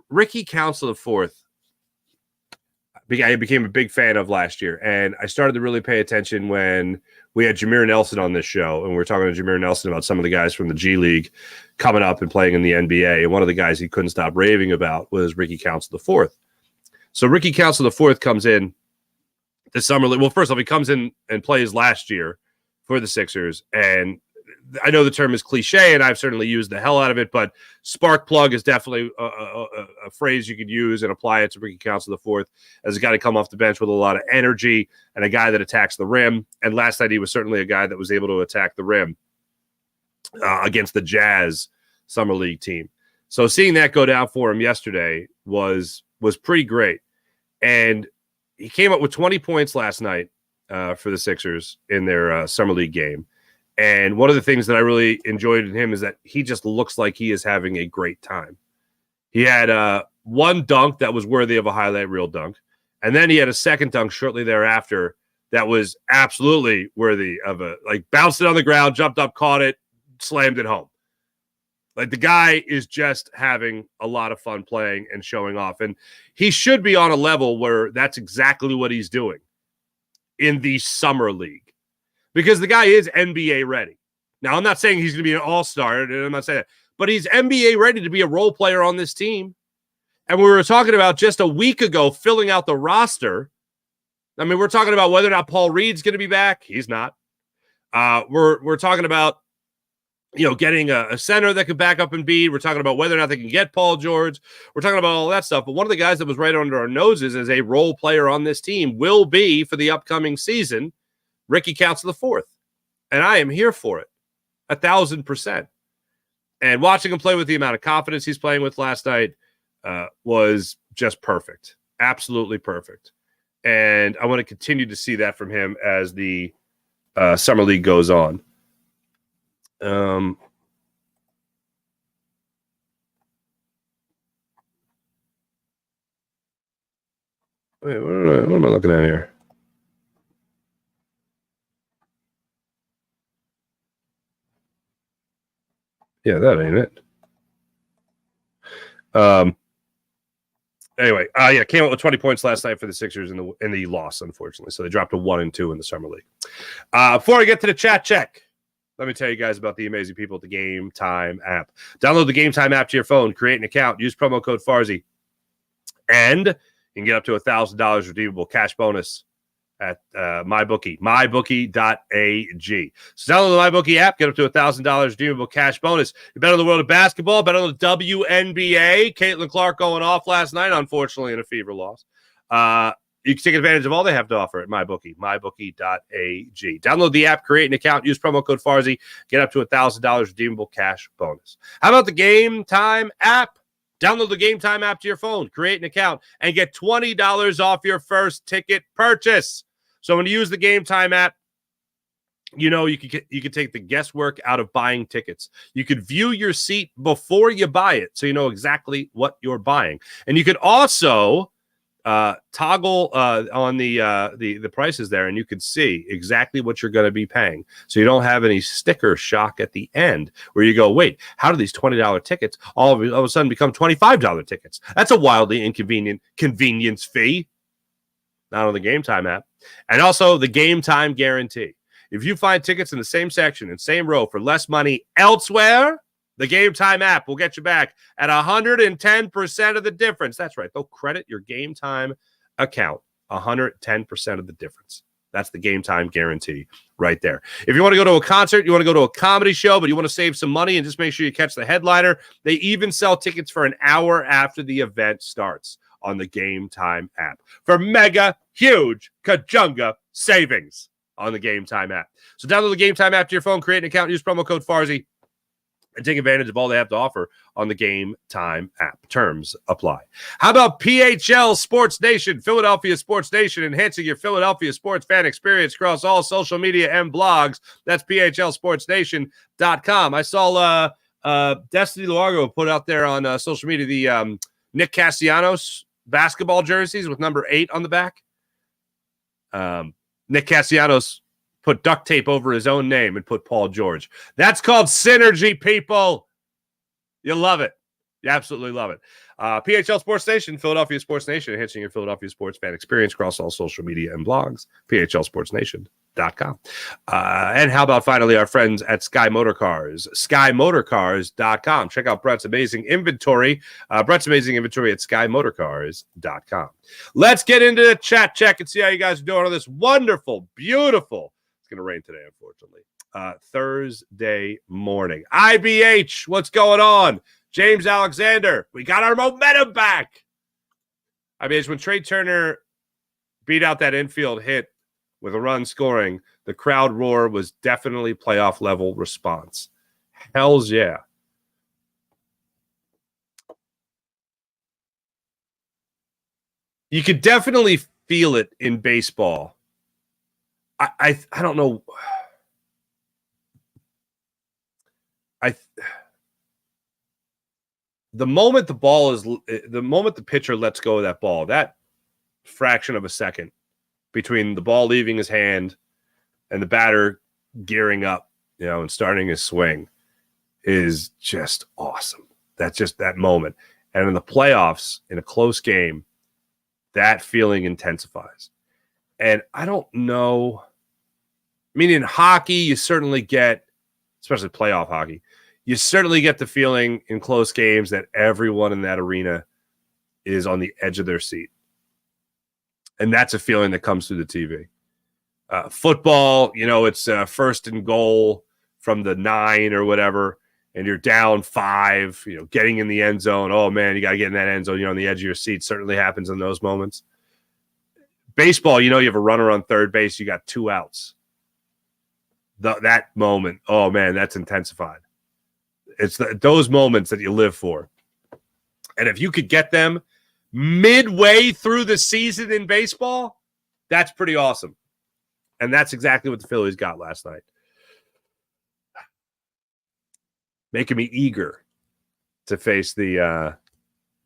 Ricky Council IV. I became a big fan of last year, and I started to really pay attention when we had Jameer Nelson on this show, and we were talking to Jameer Nelson about some of the guys from the G League coming up and playing in the NBA, and one of the guys he couldn't stop raving about was Ricky Council IV. So Ricky Council IV comes in the Summer League. Well, first off, he comes in and plays last year for the Sixers, and I know the term is cliche, and I've certainly used the hell out of it, but spark plug is definitely a phrase you could use and apply it to Ricky Council IV as a guy to come off the bench with a lot of energy and a guy that attacks the rim. And last night he was certainly a guy that was able to attack the rim against the Jazz Summer League team. So seeing that go down for him yesterday was pretty great. And he came up with 20 points last night for the Sixers in their Summer League game. And one of the things that I really enjoyed in him is that he just looks like he is having a great time. He had one dunk that was worthy of a highlight reel dunk. And then he had a second dunk shortly thereafter that was absolutely worthy of bounced it on the ground, jumped up, caught it, slammed it home. Like the guy is just having a lot of fun playing and showing off. And he should be on a level where that's exactly what he's doing in the Summer League. Because the guy is NBA ready. Now, I'm not saying he's going to be an all-star, and I'm not saying that, but he's NBA ready to be a role player on this team. And we were talking about just a week ago filling out the roster. I mean, we're talking about whether or not Paul Reed's going to be back. He's not. We're talking about, getting a center that could back up Embiid. We're talking about whether or not they can get Paul George. We're talking about all that stuff. But one of the guys that was right under our noses as a role player on this team will be, for the upcoming season, Ricky Council IV. And I am here for it, 1,000%. And watching him play with the amount of confidence he's playing with last night was just perfect. Absolutely perfect. And I want to continue to see that from him as the Summer League goes on. Wait, what am I looking at here? Yeah, that ain't it. Anyway, came out with 20 points last night for the Sixers in the loss, unfortunately. So they dropped to 1-2 in the Summer League. Before I get to the chat check, let me tell you guys about the amazing people at the Game Time app. Download the Game Time app to your phone, create an account, use promo code Farzy, and you can get up to $1,000 redeemable cash bonus at MyBookie, mybookie.ag. So download the MyBookie app, get up to $1,000 redeemable cash bonus. You bet on the world of basketball, bet on the WNBA. Caitlin Clark going off last night, unfortunately, in a fever loss. You can take advantage of all they have to offer at MyBookie, mybookie.ag. Download the app, create an account, use promo code Farzy, get up to $1,000 redeemable cash bonus. How about the Game Time app? Download the Game Time app to your phone, create an account, and get $20 off your first ticket purchase. So when you use the Game Time app, you can take the guesswork out of buying tickets. You could view your seat before you buy it, so you know exactly what you're buying. And you could also toggle on the prices there, and you can see exactly what you're going to be paying, so you don't have any sticker shock at the end where you go, wait, how do these $20 tickets all of a sudden become $25 tickets? That's a wildly inconvenient convenience fee. Not on the Game Time app. And also the Game Time guarantee. If you find tickets in the same section and same row for less money elsewhere, the Game Time app will get you back at 110% of the difference. That's right. They'll credit your Game Time account 110% of the difference. That's the Game Time guarantee right there. If you want to go to a concert, you want to go to a comedy show, but you want to save some money and just make sure you catch the headliner, they even sell tickets for an hour after the event starts on the Game Time app for mega huge Kajunga savings on the Game Time app. So download the Game Time app to your phone, create an account, use promo code Farzy, and take advantage of all they have to offer on the Game Time app. Terms apply. How about PHL Sports Nation, Philadelphia Sports Nation, enhancing your Philadelphia sports fan experience across all social media and blogs. That's phlsportsnation.com. I saw Destiny Largo put out there on social media the Nick Castellanos basketball jerseys with number 8 on the back. Nick Castellanos put duct tape over his own name and put Paul George. That's called synergy, people. You love it. You absolutely love it. PHL Sports Nation, Philadelphia Sports Nation, enhancing your Philadelphia sports fan experience across all social media and blogs. phlsportsnation.com. And how about finally our friends at Sky Motorcars, skymotorcars.com. Check out Brett's amazing inventory. Brett's amazing inventory at skymotorcars.com. Let's get into the chat check and see how you guys are doing on this wonderful, beautiful, it's going to rain today, unfortunately, Thursday morning. IBH, what's going on? James Alexander, we got our momentum back. IBH, when Trey Turner beat out that infield hit with a run scoring, the crowd roar was definitely playoff level response. Hells yeah. You could definitely feel it in baseball. I don't know. The moment the pitcher lets go of that ball, that fraction of a second between the ball leaving his hand and the batter gearing up, and starting his swing is just awesome. That's just that moment. And in the playoffs, in a close game, that feeling intensifies. And I don't know. I mean, in hockey, you certainly get, especially playoff hockey, you certainly get the feeling in close games that everyone in that arena is on the edge of their seat. And that's a feeling that comes through the TV. Football, it's first and goal from the 9 or whatever, and you're down 5, getting in the end zone. Oh, man, you got to get in that end zone. You're on the edge of your seat. Certainly happens in those moments. Baseball, you have a runner on third base. You got 2 outs. That moment, oh, man, that's intensified. It's those moments that you live for. And if you could get them midway through the season in baseball, that's pretty awesome. And that's exactly what the Phillies got last night. Making me eager to face the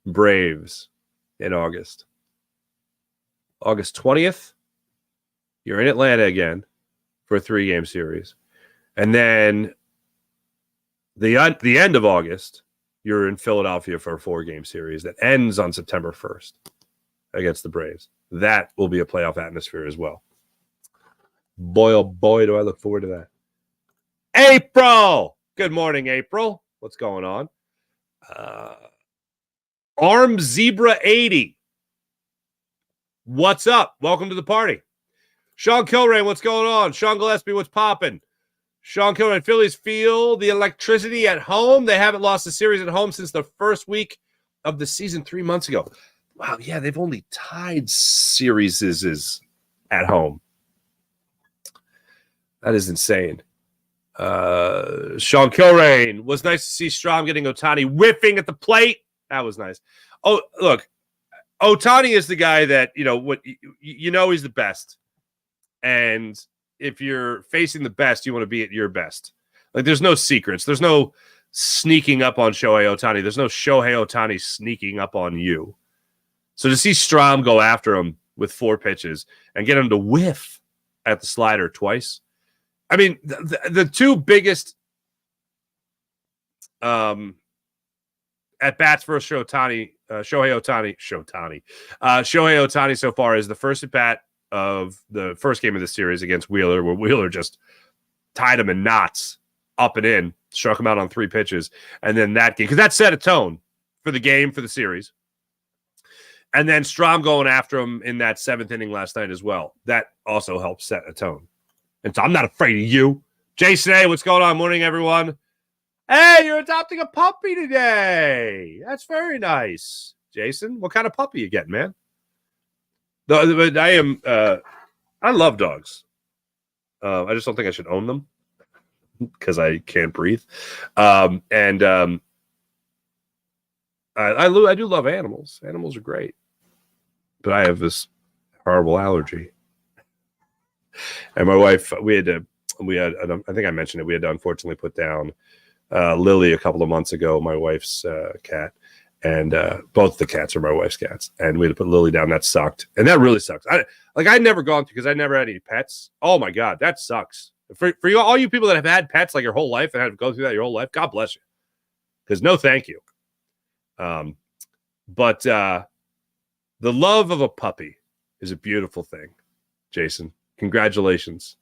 Braves in August. August 20th, you're in Atlanta again for a 3-game series. And then the end of August, you're in Philadelphia for a 4-game series that ends on September 1st against the Braves. That will be a playoff atmosphere as well. Boy, oh boy, do I look forward to that. April! Good morning, April. What's going on? Arm Zebra 80. What's up? Welcome to the party. Sean Kilrain, what's going on? Sean Gillespie, what's popping? Sean Kilrain, Phillies feel the electricity at home. They haven't lost a series at home since the first week of the season 3 months ago. Wow, yeah, they've only tied series at home. That is insane. Sean Kilrain, was nice to see Strom getting Ohtani whiffing at the plate. That was nice. Oh, look, Ohtani is the guy that, he's the best. And if you're facing the best, you want to be at your best. Like, there's no secrets. There's no sneaking up on Shohei Ohtani. There's no Shohei Ohtani sneaking up on you. So to see Strom go after him with 4 pitches and get him to whiff at the slider twice. I mean, the 2 biggest at bats for Shohei Ohtani so far is the first at bat of the first game of the series against Wheeler, where Wheeler just tied him in knots up and in, struck him out on 3 pitches. And then that game, because that set a tone for the game, for the series. And then Strom going after him in that 7th inning last night as well. That also helps set a tone. And so I'm not afraid of you. Jason, hey, what's going on? Morning, everyone. Hey, you're adopting a puppy today. That's very nice. Jason, what kind of puppy you getting, man? I love dogs. I just don't think I should own them because I can't breathe. I do love animals. Animals are great. But I have this horrible allergy. And my wife, I think I mentioned it, we had to unfortunately put down Lily a couple of months ago, my wife's cat. And both the cats are my wife's cats. And we had to put Lily down. That sucked. And that really sucks. I'd never gone through, because I never had any pets. Oh, my God, that sucks. For you, all you people that have had pets like your whole life and had to go through that your whole life, God bless you. Because no thank you. But the love of a puppy is a beautiful thing, Jason. Congratulations.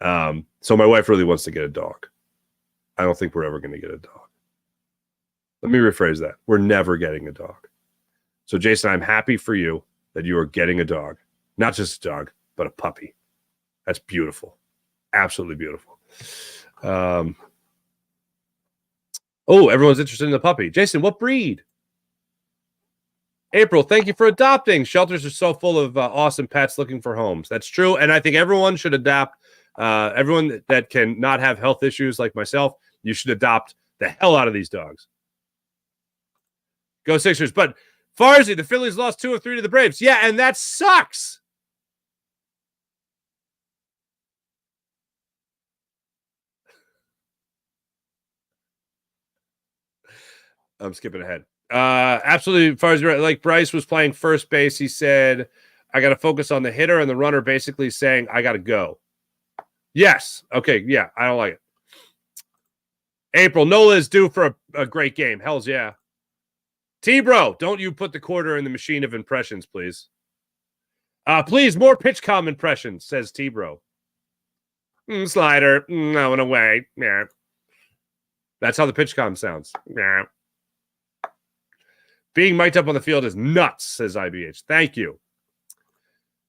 So my wife really wants to get a dog. I don't think we're ever going to get a dog. Let me rephrase that. We're never getting a dog. So, Jason, I'm happy for you that you are getting a dog. Not just a dog, but a puppy. That's beautiful. Absolutely beautiful. Everyone's interested in the puppy. Jason, what breed? April, thank you for adopting. Shelters are so full of awesome pets looking for homes. That's true. And I think everyone should adopt. Everyone that can not have health issues like myself, you should adopt the hell out of these dogs. Go Sixers. But Farzi, the Phillies lost 2 of 3 to the Braves. Yeah, and that sucks. I'm skipping ahead. Absolutely, Farzi, right. Like Bryce was playing first base. He said, I got to focus on the hitter, and the runner basically saying, I got to go. Yes. Okay. Yeah, I don't like it. April, Nola is due for a great game. Hells yeah. T-Bro, don't you put the quarter in the machine of impressions, please. Please, more PitchCom impressions, says T-Bro. Slider. No, in a way. Yeah. That's how the PitchCom sounds. Yeah. Being mic'd up on the field is nuts, says IBH. Thank you.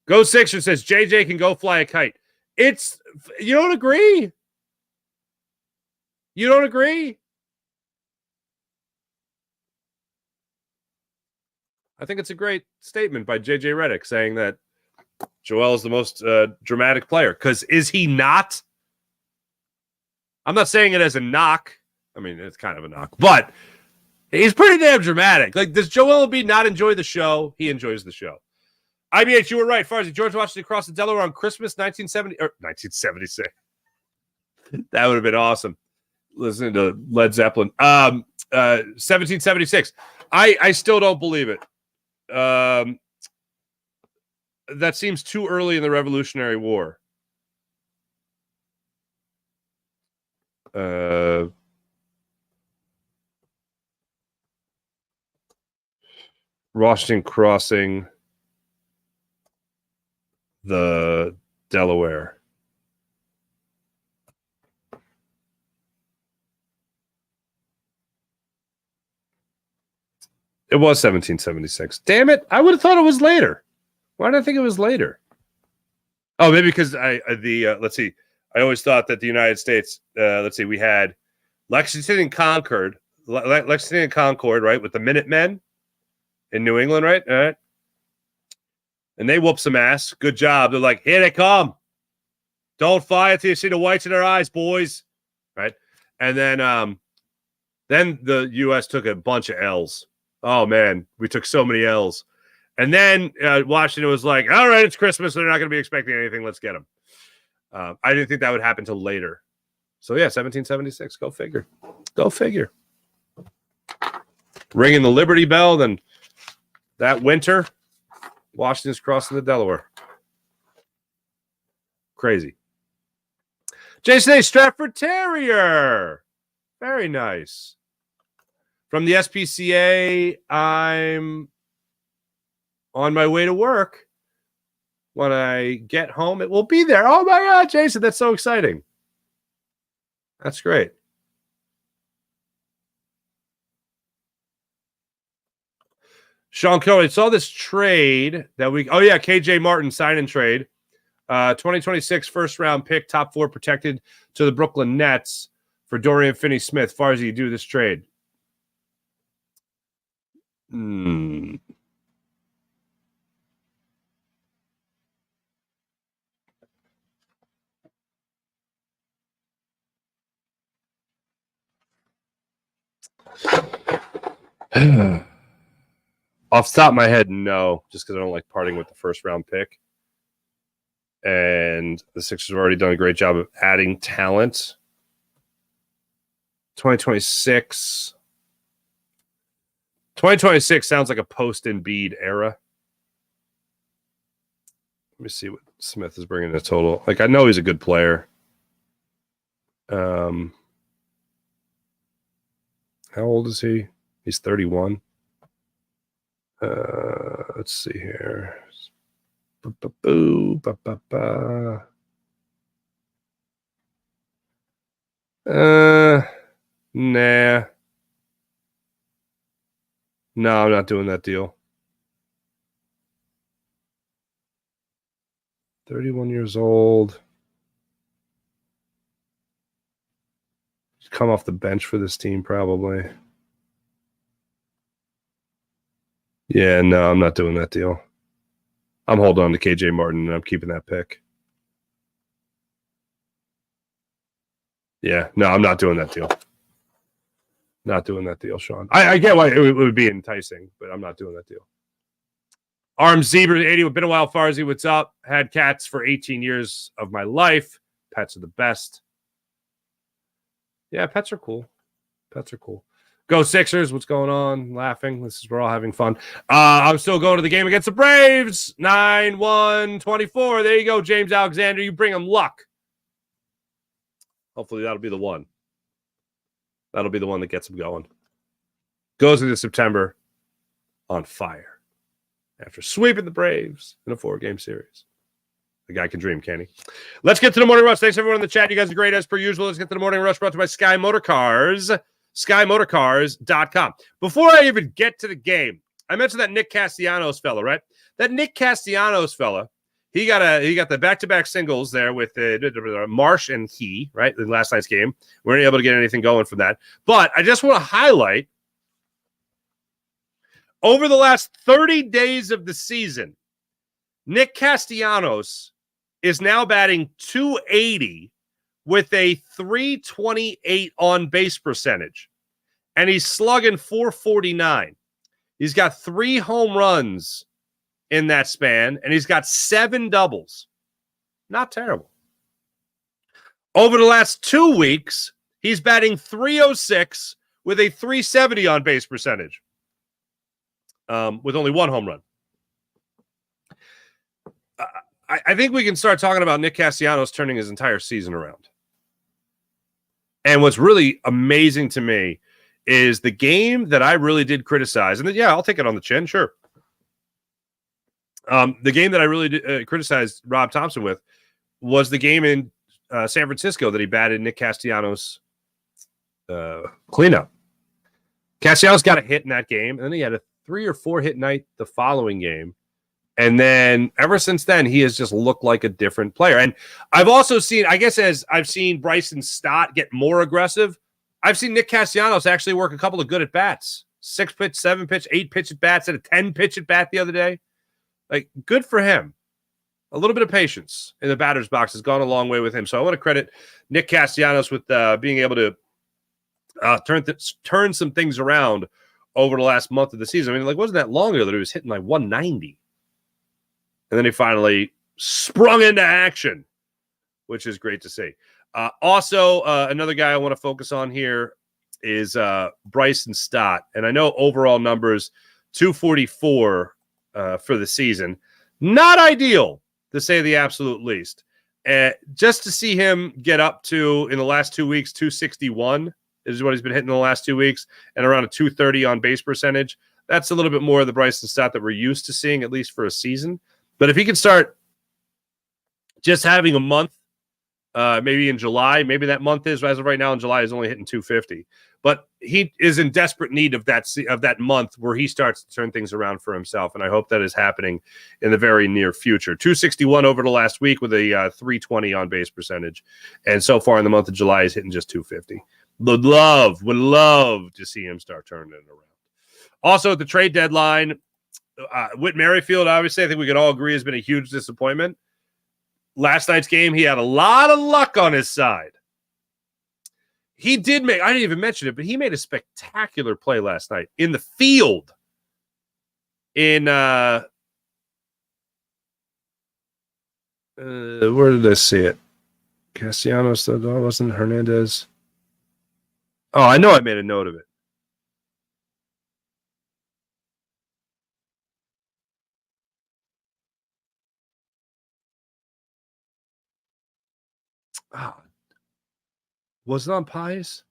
Go Sixer says JJ can go fly a kite. You don't agree? You don't agree? I think it's a great statement by JJ Redick saying that Joel is the most dramatic player. Because is he not? I'm not saying it as a knock. I mean, it's kind of a knock. But he's pretty damn dramatic. Like, does Joel Embiid not enjoy the show? He enjoys the show. IBH, you were right. Farzy, George Washington crossed the Delaware on Christmas 1976. That would have been awesome. Listening to Led Zeppelin. 1776. I still don't believe it. That seems too early in the Revolutionary War. Washington crossing the Delaware. It was 1776. Damn it. I would have thought it was later. Why did I think it was later? Oh, maybe because let's see. I always thought that the United States, we had Lexington and Concord, right, with the Minutemen in New England, right? All right. And they whoop some ass. Good job. They're like, here they come. Don't fire till you see the whites in their eyes, boys. Right? And then the U.S. took a bunch of L's. Oh, man. We took so many L's. And then Washington was like, all right, it's Christmas. So they're not going to be expecting anything. Let's get them. I didn't think that would happen until later. So, yeah, 1776. Go figure. Go figure. Ringing the Liberty Bell, then that winter, Washington's crossing the Delaware. Crazy. Jason A. Stratford Terrier. Very nice. From the SPCA, I'm on my way to work. When I get home, it will be there. Oh, my God, Jason, that's so exciting. That's great. Sean Kelly, saw this trade that KJ Martin sign and trade. 2026 first round pick, top 4 protected to the Brooklyn Nets for Dorian Finney-Smith. Far as you do this trade. Off the top of my head, no, just because I don't like parting with the first round pick. And the Sixers have already done a great job of adding talent. 2026 sounds like a post-Embiid era. Let me see what Smith is bringing to total. Like, I know he's a good player. How old is he? He's 31. Let's see here. Nah. No, I'm not doing that deal. 31 years old. Come off the bench for this team, probably. Yeah, no, I'm not doing that deal. I'm holding on to KJ Martin, and I'm keeping that pick. Yeah, no, I'm not doing that deal. Not doing that deal, Sean. I get why it would be enticing, but I'm not doing that deal. Armed Zebra 80, been a while, Farzy. What's up? Had cats for 18 years of my life. Pets are the best. Yeah, pets are cool. Pets are cool. Go Sixers. What's going on? Laughing. We're all having fun. I'm still going to the game against the Braves. 9-1-24. There you go, James Alexander. You bring them luck. Hopefully that'll be the one. That'll be the one that gets them going. Goes into September on fire after sweeping the Braves in a 4-game series. The guy can dream, can he? Let's get to the Morning Rush. Thanks, everyone in the chat. You guys are great as per usual. Let's get to the Morning Rush brought to you by Sky Motor Cars. SkyMotorcars.com. Before I even get to the game, I mentioned that Nick Castellanos fella, right? That Nick Castellanos fella, he got the back-to-back singles there with Marsh and he, right, in last night's game. We weren't able to get anything going from that. But I just want to highlight, over the last 30 days of the season, Nick Castellanos is now batting .280 with a .328 on-base percentage, and he's slugging .449. He's got 3 home runs in that span, and he's got 7 doubles. Not terrible. Over the last 2 weeks, he's batting .306 with a .370 on-base percentage, with only 1 home run. I think we can start talking about Nick Castellanos turning his entire season around. And what's really amazing to me is the game that I really did criticize. And I'll take it on the chin, sure. The game that I really did, criticized Rob Thompson with was the game in San Francisco that he batted Nick Castellanos cleanup. Castellanos got a hit in that game, and then he had a 3 or 4 hit night the following game. And then ever since then, he has just looked like a different player. And I've also seen, I guess, as I've seen Bryson Stott get more aggressive, I've seen Nick Castellanos actually work a couple of good at bats. 6-pitch, 7-pitch, 8-pitch at bats, at a 10-pitch at bat the other day. Like, good for him. A little bit of patience in the batter's box has gone a long way with him. So I want to credit Nick Castellanos with being able to turn some things around over the last month of the season. I mean, like, wasn't that long ago that he was hitting like 190? And then he finally sprung into action, which is great to see. Also, another guy I want to focus on here is Bryson Stott. And I know overall numbers, 244 for the season. Not ideal, to say the absolute least. Just to see him get up to, in the last 2 weeks, 261 is what he's been hitting in the last 2 weeks, and around a 230 on base percentage. That's a little bit more of the Bryson Stott that we're used to seeing, at least for a season. But if he can start just having a month, maybe in July, maybe that month is, as of right now in July, is only hitting 250. But he is in desperate need of that month where he starts to turn things around for himself. And I hope that is happening in the very near future. 261 over the last week with a 320 on base percentage. And so far in the month of July, he's hitting just 250. Would love to see him start turning it around. Also at the trade deadline, Whit Merrifield, obviously, I think we could all agree, has been a huge disappointment. Last night's game, he had a lot of luck on his side. He did make, I didn't even mention it, but he made a spectacular play last night in the field. Where did I see it? Castellanos, wasn't Hernandez? Oh, I know I made a note of it. Oh, was it on Pies?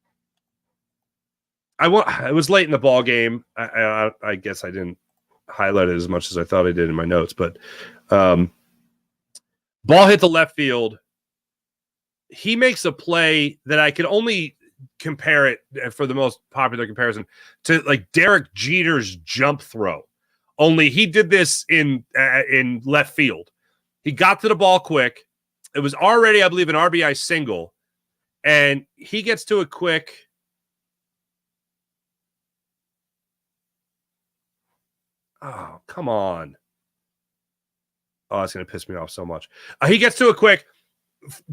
It was late in the ball game. I guess I didn't highlight it as much as I thought I did in my notes, but ball hit the left field. He makes a play that I could only compare it, for the most popular comparison, to like Derek Jeter's jump throw. Only he did this in left field. He got to the ball quick. It was already, I believe, an RBI single, and he gets to it quick. Oh, come on. Oh, it's going to piss me off so much. He gets to it quick,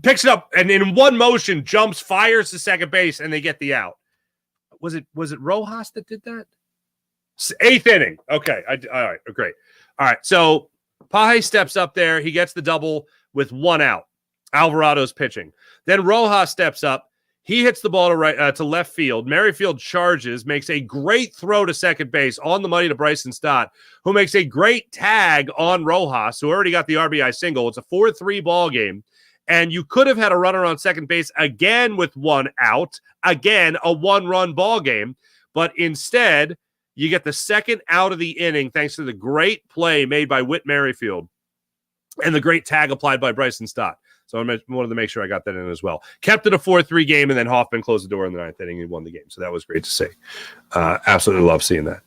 picks it up, and in one motion, jumps, fires to second base, and they get the out. Was it Rojas that did that? 8th inning. Okay. All right. Great. All right. So Paje steps up there. He gets the double with 1 out. Alvarado's pitching. Then Rojas steps up. He hits the ball to left field. Merrifield charges, makes a great throw to second base on the money to Bryson Stott, who makes a great tag on Rojas, who already got the RBI single. It's a 4-3 ball game. And you could have had a runner on second base again with 1 out. Again, a 1-run ball game. But instead, you get the second out of the inning thanks to the great play made by Whit Merrifield and the great tag applied by Bryson Stott. So I wanted to make sure I got that in as well. Kept it a 4-3 game, and then Hoffman closed the door in the 9th inning and won the game. So that was great to see. Absolutely love seeing that.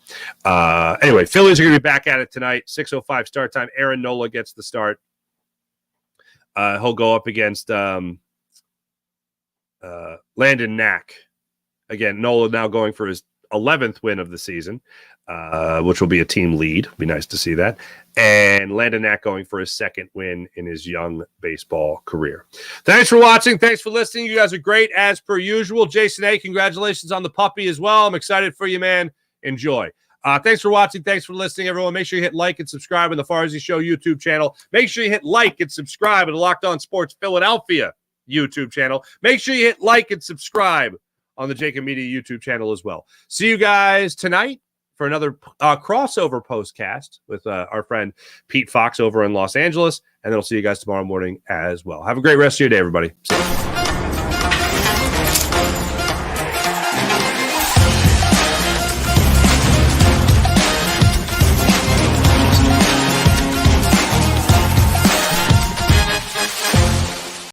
Anyway, Phillies are going to be back at it tonight. 6:05 start time. Aaron Nola gets the start. He'll go up against Landon Knack. Again, Nola now going for his 11th win of the season, which will be a team lead. Be nice to see that. And Landon Knack going for his 2nd win in his young baseball career. Thanks for watching. Thanks for listening. You guys are great as per usual. Jason A., congratulations on the puppy as well. I'm excited for you, man. Enjoy. Thanks for watching. Thanks for listening, everyone. Make sure you hit like and subscribe on the Farzy Show YouTube channel. Make sure you hit like and subscribe on the Locked On Sports Philadelphia YouTube channel. Make sure you hit like and subscribe on the Jacob Media YouTube channel as well. See you guys tonight for another crossover postcast with our friend Pete Fox over in Los Angeles. And then I'll see you guys tomorrow morning as well. Have a great rest of your day, everybody. See you.